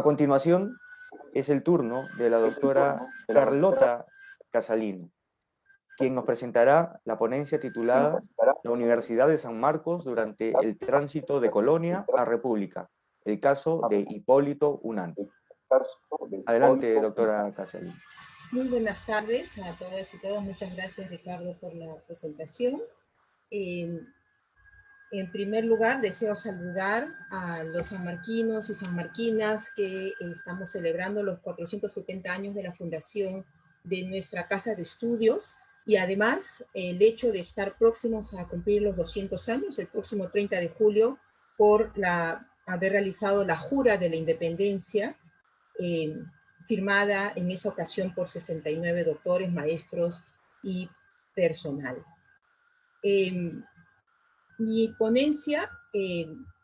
continuación, es el turno de la doctora Carlota Casalino, quien nos presentará la ponencia titulada La Universidad de San Marcos durante el tránsito de colonia a república, el caso de Hipólito Unanue. Adelante, doctora Casalino. Muy buenas tardes a todas y todos. Muchas gracias, Ricardo, por la presentación. En primer lugar, deseo saludar a los sanmarquinos y sanmarquinas que estamos celebrando los 470 años de la fundación de nuestra Casa de Estudios y además el hecho de estar próximos a cumplir los 200 años, el próximo 30 de julio, por haber realizado la Jura de la Independencia, firmada en esa ocasión por 69 doctores, maestros y personal. Mi ponencia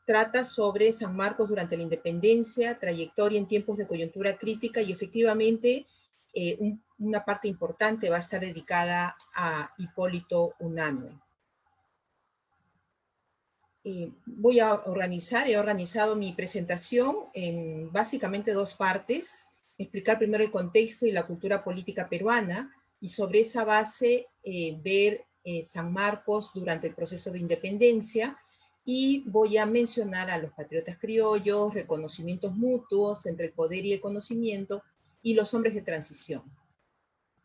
trata sobre San Marcos durante la independencia, trayectoria en tiempos de coyuntura crítica y efectivamente una parte importante va a estar dedicada a Hipólito Unanue. He organizado mi presentación en básicamente dos partes, explicar primero el contexto y la cultura política peruana y sobre esa base ver San Marcos durante el proceso de independencia y voy a mencionar a los patriotas criollos, reconocimientos mutuos entre el poder y el conocimiento y los hombres de transición.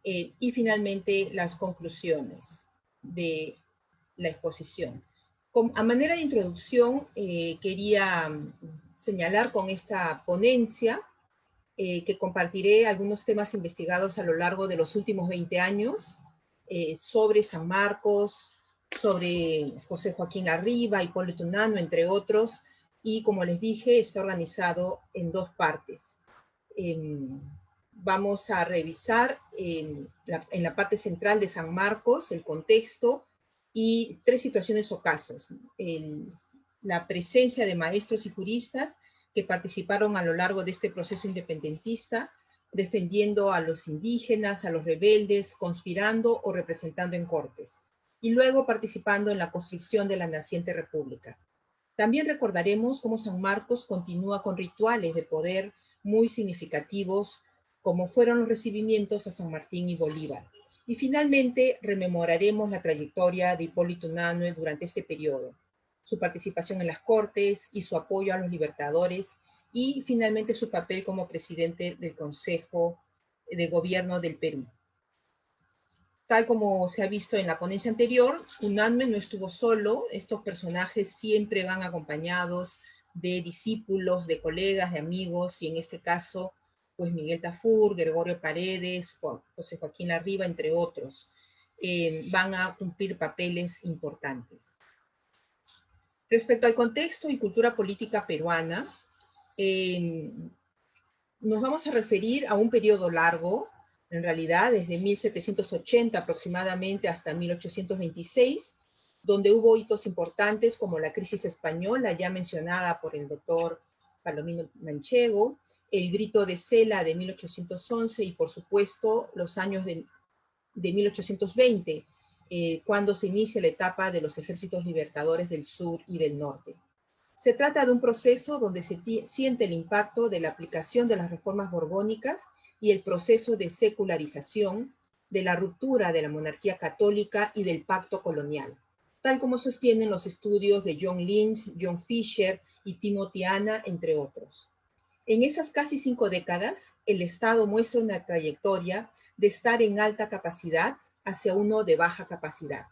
Y finalmente las conclusiones de la exposición. A manera de introducción, quería señalar con esta ponencia que compartiré algunos temas investigados a lo largo de los últimos 20 años sobre San Marcos, sobre José Joaquín Larriva, Hipólito Unanue, entre otros, y como les dije, está organizado en dos partes. Vamos a revisar en la parte central de San Marcos el contexto y tres situaciones o casos. La presencia de maestros y juristas que participaron a lo largo de este proceso independentista, defendiendo a los indígenas, a los rebeldes, conspirando o representando en cortes, y luego participando en la construcción de la naciente república. También recordaremos cómo San Marcos continúa con rituales de poder muy significativos, como fueron los recibimientos a San Martín y Bolívar. Y finalmente rememoraremos la trayectoria de Hipólito Unanue durante este periodo, su participación en las Cortes y su apoyo a los libertadores, y finalmente su papel como presidente del Consejo de Gobierno del Perú. Tal como se ha visto en la ponencia anterior, Unanue no estuvo solo, estos personajes siempre van acompañados de discípulos, de colegas, de amigos, y en este caso, pues Miguel Tafur, Gregorio Paredes, José Joaquín Larriva, entre otros, van a cumplir papeles importantes. Respecto al contexto y cultura política peruana, nos vamos a referir a un periodo largo, en realidad desde 1780 aproximadamente hasta 1826, donde hubo hitos importantes como la crisis española, ya mencionada por el doctor Palomino Manchego, el grito de Cela de 1811 y por supuesto los años de 1820, cuando se inicia la etapa de los ejércitos libertadores del sur y del norte. Se trata de un proceso donde se siente el impacto de la aplicación de las reformas borbónicas y el proceso de secularización, de la ruptura de la monarquía católica y del pacto colonial, tal como sostienen los estudios de John Lynch, John Fisher y Timothy Ana, entre otros. En esas casi 5 décadas, el Estado muestra una trayectoria de estar en alta capacidad hacia uno de baja capacidad.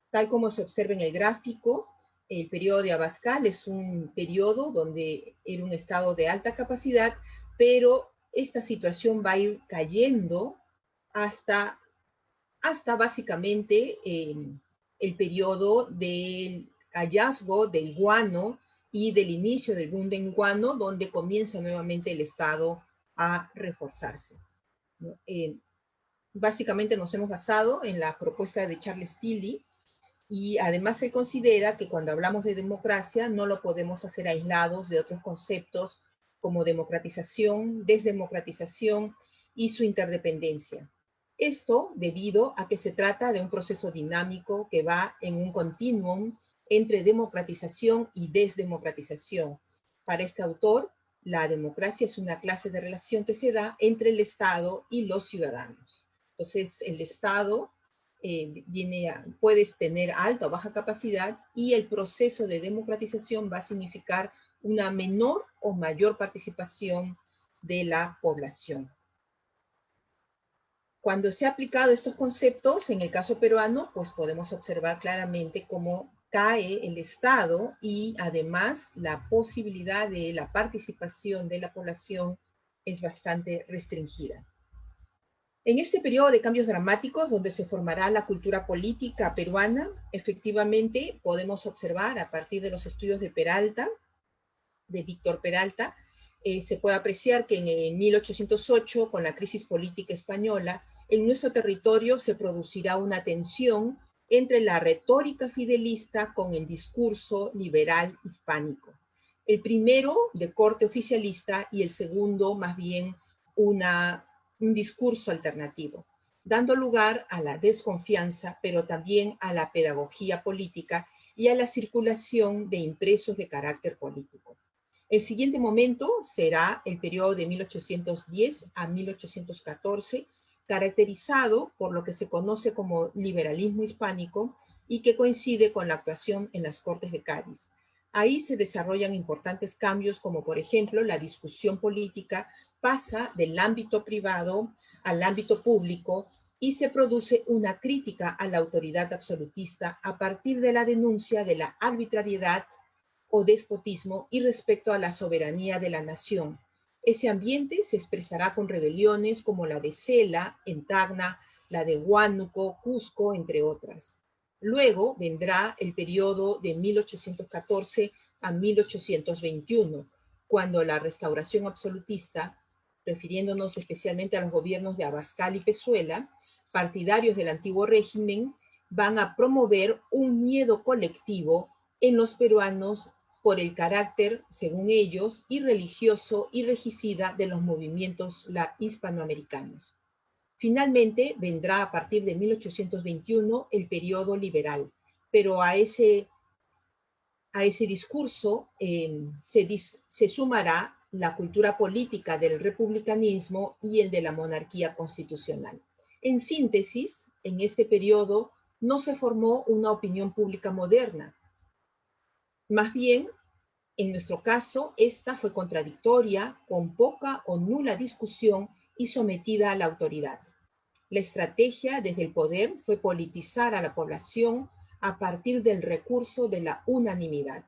Tal como se observa en el gráfico, el periodo de Abascal es un periodo donde era un Estado de alta capacidad, pero esta situación va a ir cayendo hasta básicamente el periodo del hallazgo del guano y del inicio del boom del guano, donde comienza nuevamente el Estado a reforzarse. Básicamente nos hemos basado en la propuesta de Charles Tilly, y además se considera que cuando hablamos de democracia no lo podemos hacer aislados de otros conceptos como democratización, desdemocratización y su interdependencia. Esto debido a que se trata de un proceso dinámico que va en un continuum entre democratización y desdemocratización. Para este autor, La democracia es una clase de relación que se da entre el Estado y los ciudadanos. Entonces, el Estado puedes tener alta o baja capacidad y el proceso de democratización va a significar una menor o mayor participación de la población. Cuando se han aplicado estos conceptos, en el caso peruano, pues podemos observar claramente cómo cae el Estado y además la posibilidad de la participación de la población es bastante restringida. En este periodo de cambios dramáticos, donde se formará la cultura política peruana, efectivamente podemos observar a partir de los estudios de Peralta, de Víctor Peralta, se puede apreciar que en 1808, con la crisis política española, en nuestro territorio se producirá una tensión entre la retórica fidelista con el discurso liberal hispánico. El primero de corte oficialista y el segundo más bien un discurso alternativo, dando lugar a la desconfianza, pero también a la pedagogía política y a la circulación de impresos de carácter político. El siguiente momento será el periodo de 1810 a 1814, caracterizado por lo que se conoce como liberalismo hispánico y que coincide con la actuación en las Cortes de Cádiz. Ahí se desarrollan importantes cambios, como por ejemplo la discusión política pasa del ámbito privado al ámbito público y se produce una crítica a la autoridad absolutista a partir de la denuncia de la arbitrariedad o despotismo y respecto a la soberanía de la nación. Ese ambiente se expresará con rebeliones como la de Cela, en Tacna, la de Huánuco, Cusco, entre otras. Luego vendrá el periodo de 1814 a 1821, cuando la restauración absolutista, refiriéndonos especialmente a los gobiernos de Abascal y Pezuela, partidarios del antiguo régimen, van a promover un miedo colectivo en los peruanos por el carácter, según ellos, irreligioso y regicida de los movimientos hispanoamericanos. Finalmente, vendrá a partir de 1821 el periodo liberal, pero a ese discurso se sumará la cultura política del republicanismo y el de la monarquía constitucional. En síntesis, en este periodo no se formó una opinión pública moderna. Más bien, en nuestro caso, esta fue contradictoria, con poca o nula discusión y sometida a la autoridad. La estrategia desde el poder fue politizar a la población a partir del recurso de la unanimidad,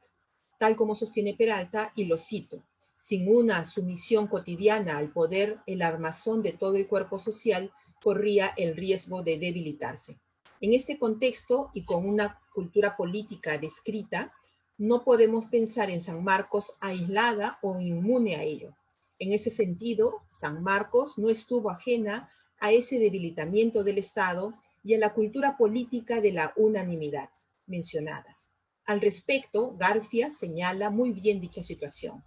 tal como sostiene Peralta, y lo cito: sin una sumisión cotidiana al poder, el armazón de todo el cuerpo social corría el riesgo de debilitarse. En este contexto y con una cultura política descrita, no podemos pensar en San Marcos aislada o inmune a ello. En ese sentido, San Marcos no estuvo ajena a ese debilitamiento del Estado y a la cultura política de la unanimidad mencionadas. Al respecto, Garfias señala muy bien dicha situación.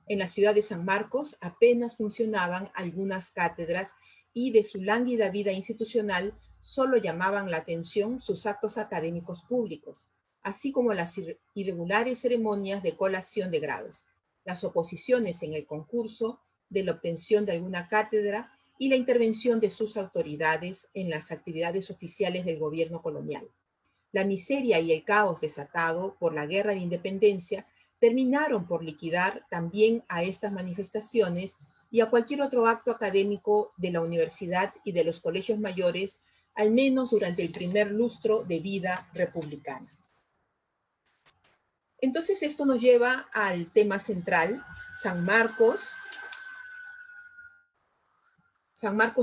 En la ciudad de San Marcos apenas funcionaban algunas cátedras y de su lánguida vida institucional solo llamaban la atención sus actos académicos públicos, así como las irregulares ceremonias de colación de grados, las oposiciones en el concurso de la obtención de alguna cátedra y la intervención de sus autoridades en las actividades oficiales del gobierno colonial. La miseria y el caos desatado por la guerra de independencia terminaron por liquidar también a estas manifestaciones y a cualquier otro acto académico de la universidad y de los colegios mayores, al menos durante el primer lustro de vida republicana. Entonces esto nos lleva al tema central, San Marcos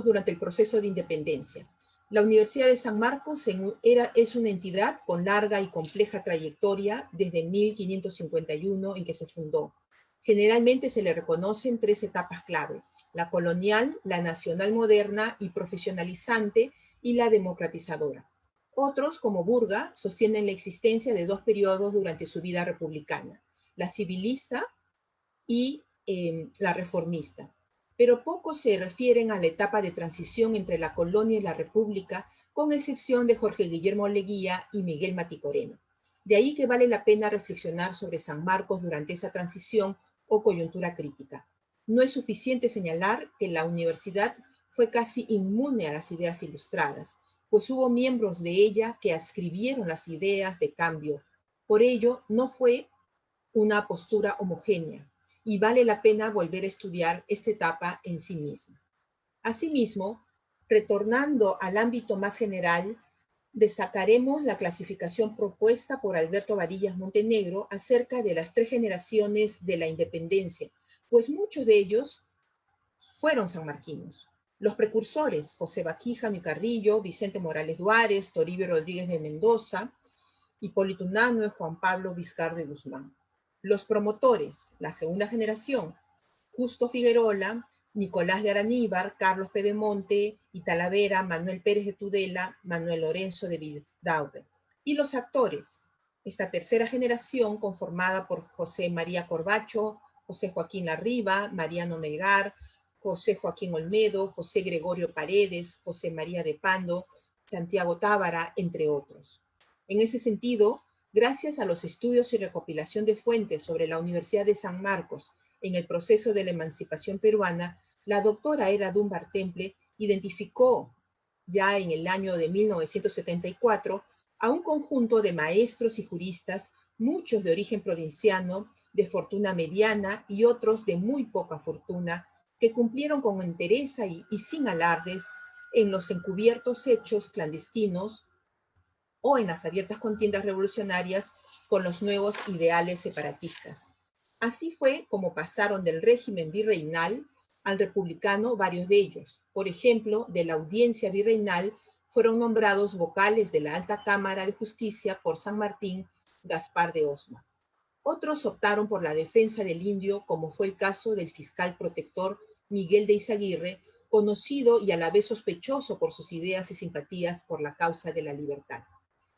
durante el proceso de independencia. La Universidad de San Marcos es una entidad con larga y compleja trayectoria desde 1551 en que se fundó. Generalmente se le reconocen tres etapas clave: la colonial, la nacional moderna y profesionalizante, y la democratizadora. Otros, como Burga, sostienen la existencia de dos periodos durante su vida republicana: la civilista y la reformista. Pero pocos se refieren a la etapa de transición entre la colonia y la república, con excepción de Jorge Guillermo Leguía y Miguel Maticoreno. De ahí que vale la pena reflexionar sobre San Marcos durante esa transición o coyuntura crítica. No es suficiente señalar que la universidad fue casi inmune a las ideas ilustradas, pues hubo miembros de ella que adscribieron las ideas de cambio. Por ello, no fue una postura homogénea, y vale la pena volver a estudiar esta etapa en sí misma. Asimismo, retornando al ámbito más general, destacaremos la clasificación propuesta por Alberto Varillas Montenegro acerca de las 3 generaciones de la independencia, pues muchos de ellos fueron sanmarquinos. Los precursores, José Baquijano y Carrillo, Vicente Morales Duárez, Toribio Rodríguez de Mendoza, Hipólito Unanue, Juan Pablo Vizcarra y Guzmán. Los promotores, la segunda generación, Justo Figuerola, Nicolás de Araníbar, Carlos Pedemonte y Talavera, Manuel Pérez de Tudela, Manuel Lorenzo de Vidaurre. Y los actores, esta tercera generación conformada por José María Corbacho, José Joaquín Larriba, Mariano Melgar, José Joaquín Olmedo, José Gregorio Paredes, José María de Pando, Santiago Tábara, entre otros. En ese sentido, gracias a los estudios y recopilación de fuentes sobre la Universidad de San Marcos en el proceso de la emancipación peruana, la doctora Era Dunbar Temple identificó ya en el año de 1974 a un conjunto de maestros y juristas, muchos de origen provinciano, de fortuna mediana y otros de muy poca fortuna, que cumplieron con entereza y sin alardes en los encubiertos hechos clandestinos o en las abiertas contiendas revolucionarias con los nuevos ideales separatistas. Así fue como pasaron del régimen virreinal al republicano varios de ellos. Por ejemplo, de la audiencia virreinal fueron nombrados vocales de la Alta Cámara de Justicia por San Martín, Gaspar de Osma. Otros optaron por la defensa del indio, como fue el caso del fiscal protector Miguel de Izaguirre, conocido y a la vez sospechoso por sus ideas y simpatías por la causa de la libertad.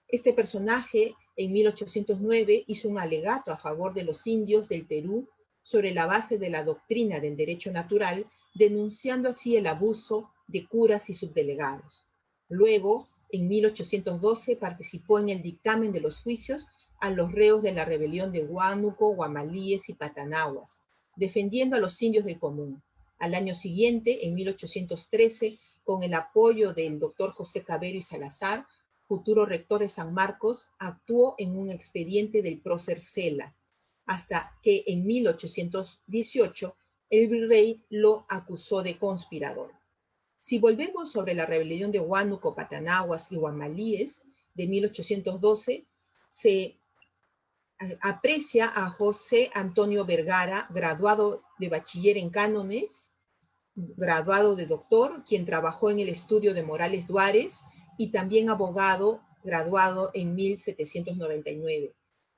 Este personaje, en 1809, hizo un alegato a favor de los indios del Perú sobre la base de la doctrina del derecho natural, denunciando así el abuso de curas y subdelegados. Luego, en 1812, participó en el dictamen de los juicios a los reos de la rebelión de Huánuco, Guamalíes y Patanahuas, defendiendo a los indios del común. Al año siguiente, en 1813, con el apoyo del doctor José Cabero y Salazar, futuro rector de San Marcos, actuó en un expediente del prócer Cela, hasta que en 1818 el virrey lo acusó de conspirador. Si volvemos sobre la rebelión de Huánuco, Patanahuas y Guamalíes de 1812, se aprecia a José Antonio Vergara, graduado de bachiller en cánones, graduado de doctor, quien trabajó en el estudio de Morales Duárez, y también abogado, graduado en 1799.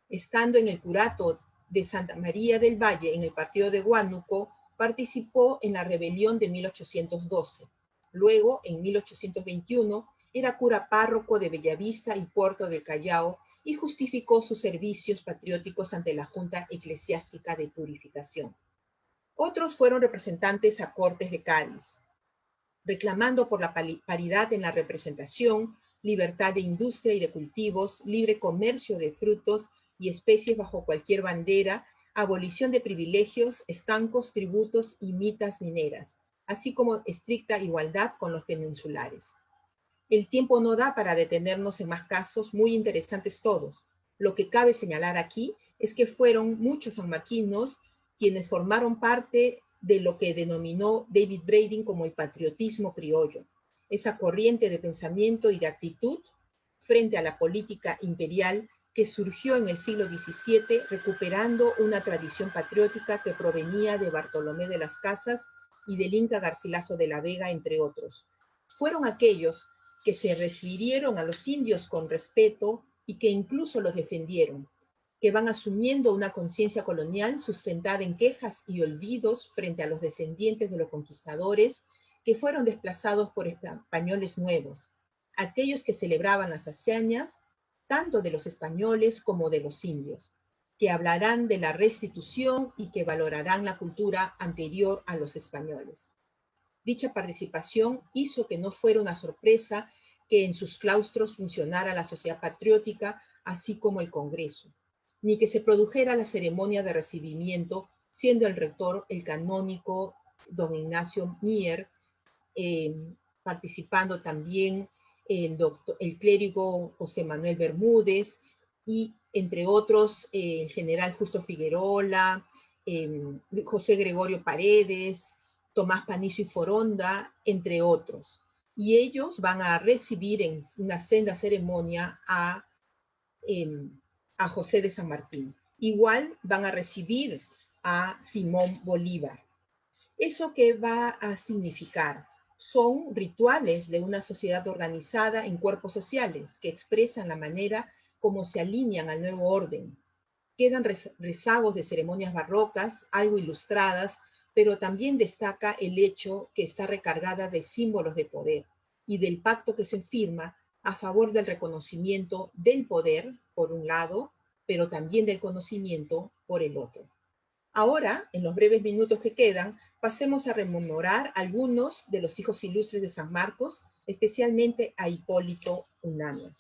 Estando en el curato de Santa María del Valle, en el partido de Huánuco, participó en la rebelión de 1812. Luego, en 1821, era cura párroco de Bellavista y Puerto del Callao y justificó sus servicios patrióticos ante la Junta Eclesiástica de Purificación. Otros fueron representantes a Cortes de Cádiz, reclamando por la paridad en la representación, libertad de industria y de cultivos, libre comercio de frutos y especies bajo cualquier bandera, abolición de privilegios, estancos, tributos y mitas mineras, así como estricta igualdad con los peninsulares. El tiempo no da para detenernos en más casos, muy interesantes todos. Lo que cabe señalar aquí es que fueron muchos sanmarquinos quienes formaron parte de lo que denominó David Brading como el patriotismo criollo, esa corriente de pensamiento y de actitud frente a la política imperial que surgió en el siglo XVII recuperando una tradición patriótica que provenía de Bartolomé de las Casas y del Inca Garcilaso de la Vega, entre otros. Fueron aquellos que se refirieron a los indios con respeto y que incluso los defendieron, que van asumiendo una conciencia colonial sustentada en quejas y olvidos frente a los descendientes de los conquistadores que fueron desplazados por españoles nuevos, aquellos que celebraban las hazañas tanto de los españoles como de los indios, que hablarán de la restitución y que valorarán la cultura anterior a los españoles. Dicha participación hizo que no fuera una sorpresa que en sus claustros funcionara la Sociedad Patriótica, así como el Congreso, ni que se produjera la ceremonia de recibimiento siendo el rector el canónigo don Ignacio Mier, participando también el clérigo José Manuel Bermúdez y, entre otros, el general Justo Figueroa, José Gregorio Paredes, Tomás Panizo y Foronda, entre otros. Y ellos van a recibir en una senda ceremonia a José de San Martín. Igual van a recibir a Simón Bolívar. ¿Eso qué va a significar? Son rituales de una sociedad organizada en cuerpos sociales que expresan la manera como se alinean al nuevo orden. Quedan rezagos de ceremonias barrocas, algo ilustradas, pero también destaca el hecho que está recargada de símbolos de poder y del pacto que se firma a favor del reconocimiento del poder, por un lado, pero también del conocimiento por el otro. Ahora, en los breves minutos que quedan, pasemos a rememorar algunos de los hijos ilustres de San Marcos, especialmente a Hipólito Unanue.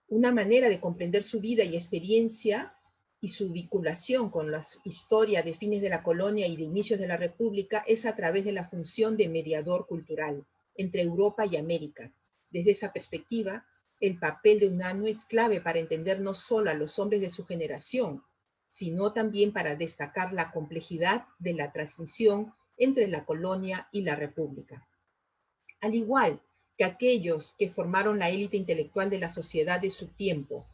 Una manera de comprender su vida y experiencia y su vinculación con la historia de fines de la colonia y de inicios de la República es a través de la función de mediador cultural entre Europa y América. Desde esa perspectiva, el papel de Unanue es clave para entender no solo a los hombres de su generación, sino también para destacar la complejidad de la transición entre la colonia y la República. Al igual que aquellos que formaron la élite intelectual de la sociedad de su tiempo,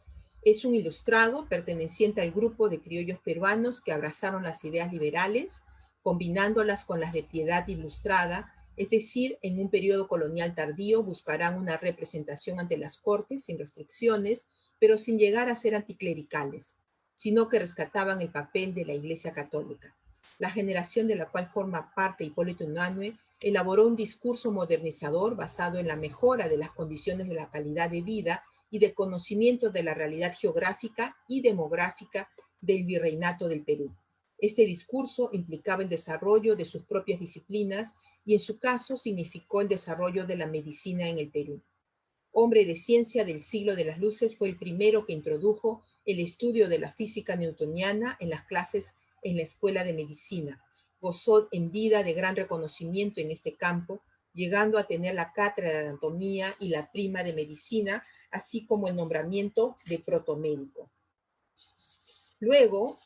es un ilustrado perteneciente al grupo de criollos peruanos que abrazaron las ideas liberales, combinándolas con las de Piedad Ilustrada, es decir, en un periodo colonial tardío buscarán una representación ante las cortes sin restricciones, pero sin llegar a ser anticlericales, sino que rescataban el papel de la Iglesia Católica. La generación de la cual forma parte Hipólito Unanue elaboró un discurso modernizador basado en la mejora de las condiciones de la calidad de vida y de conocimiento de la realidad geográfica y demográfica del Virreinato del Perú. Este discurso implicaba el desarrollo de sus propias disciplinas y en su caso significó el desarrollo de la medicina en el Perú. Hombre de ciencia del siglo de las luces, fue el primero que introdujo el estudio de la física newtoniana en las clases en la Escuela de Medicina. Gozó en vida de gran reconocimiento en este campo, llegando a tener la cátedra de anatomía y la prima de medicina, así como el nombramiento de protomédico. Luego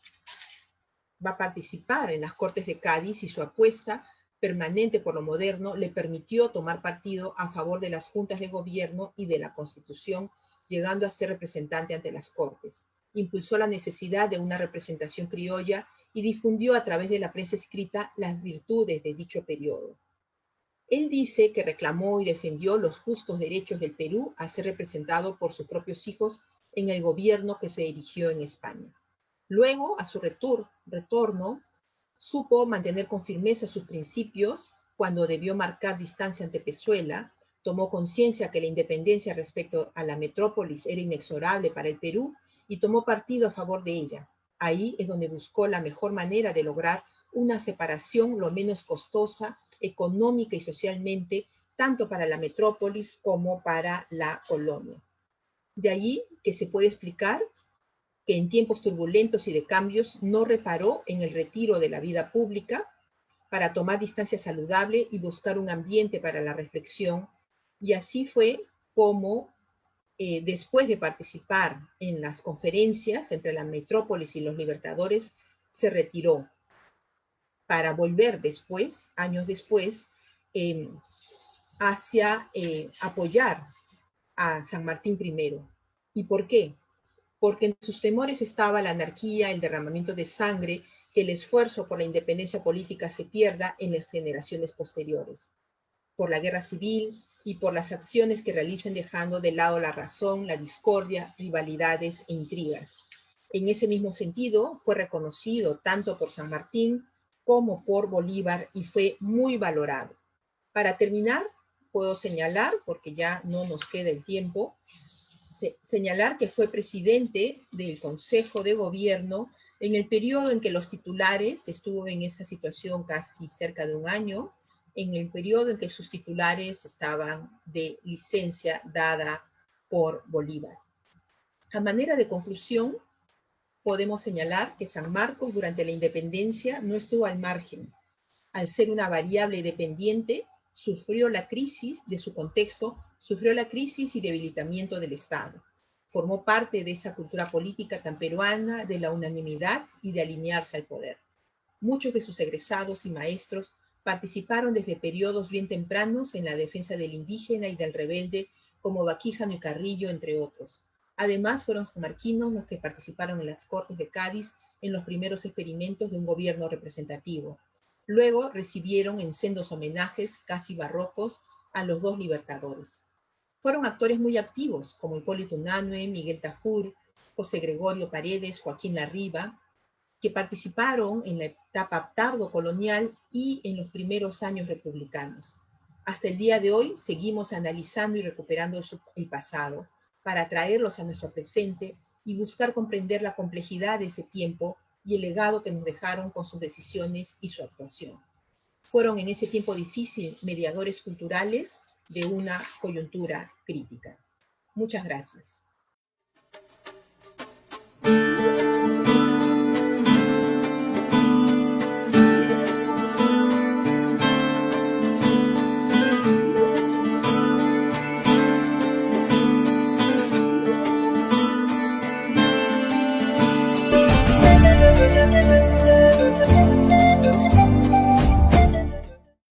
va a participar en las Cortes de Cádiz y su apuesta permanente por lo moderno le permitió tomar partido a favor de las juntas de gobierno y de la Constitución, llegando a ser representante ante las Cortes. Impulsó la necesidad de una representación criolla y difundió a través de la prensa escrita las virtudes de dicho periodo. Él dice que reclamó y defendió los justos derechos del Perú a ser representado por sus propios hijos en el gobierno que se erigió en España. Luego, a su retorno, supo mantener con firmeza sus principios cuando debió marcar distancia ante Pezuela, tomó conciencia que la independencia respecto a la metrópolis era inexorable para el Perú y tomó partido a favor de ella. Ahí es donde buscó la mejor manera de lograr una separación lo menos costosa, económica y socialmente, tanto para la metrópolis como para la colonia. De allí que se puede explicar que en tiempos turbulentos y de cambios no reparó en el retiro de la vida pública para tomar distancia saludable y buscar un ambiente para la reflexión. Y así fue como, después de participar en las conferencias entre la metrópolis y los libertadores, se retiró para volver después, años después, hacia apoyar a San Martín I. ¿Y por qué? Porque en sus temores estaba la anarquía, el derramamiento de sangre, que el esfuerzo por la independencia política se pierda en las generaciones posteriores, por la guerra civil y por las acciones que realicen dejando de lado la razón, la discordia, rivalidades e intrigas. En ese mismo sentido, fue reconocido tanto por San Martín como por Bolívar y fue muy valorado. Para terminar, puedo señalar, porque ya no nos queda el tiempo, señalar que fue presidente del Consejo de Gobierno en el periodo en que los titulares, estuvo en esa situación casi cerca de un año, en el periodo en que sus titulares estaban de licencia dada por Bolívar. A manera de conclusión, podemos señalar que San Marcos durante la independencia no estuvo al margen. Al ser una variable dependiente, sufrió la crisis de su contexto, sufrió la crisis y debilitamiento del Estado. Formó parte de esa cultura política tan peruana de la unanimidad y de alinearse al poder. Muchos de sus egresados y maestros participaron desde periodos bien tempranos en la defensa del indígena y del rebelde, como Baquíjano y Carrillo, entre otros. Además, fueron sanmarquinos los que participaron en las Cortes de Cádiz en los primeros experimentos de un gobierno representativo. Luego recibieron en sendos homenajes casi barrocos a los dos libertadores. Fueron actores muy activos, como Hipólito Unanue, Miguel Tafur, José Gregorio Paredes, Joaquín Larriba, que participaron en la etapa tardo-colonial y en los primeros años republicanos. Hasta el día de hoy seguimos analizando y recuperando el pasado para traerlos a nuestro presente y buscar comprender la complejidad de ese tiempo y el legado que nos dejaron con sus decisiones y su actuación. Fueron en ese tiempo difícil mediadores culturales de una coyuntura crítica. Muchas gracias.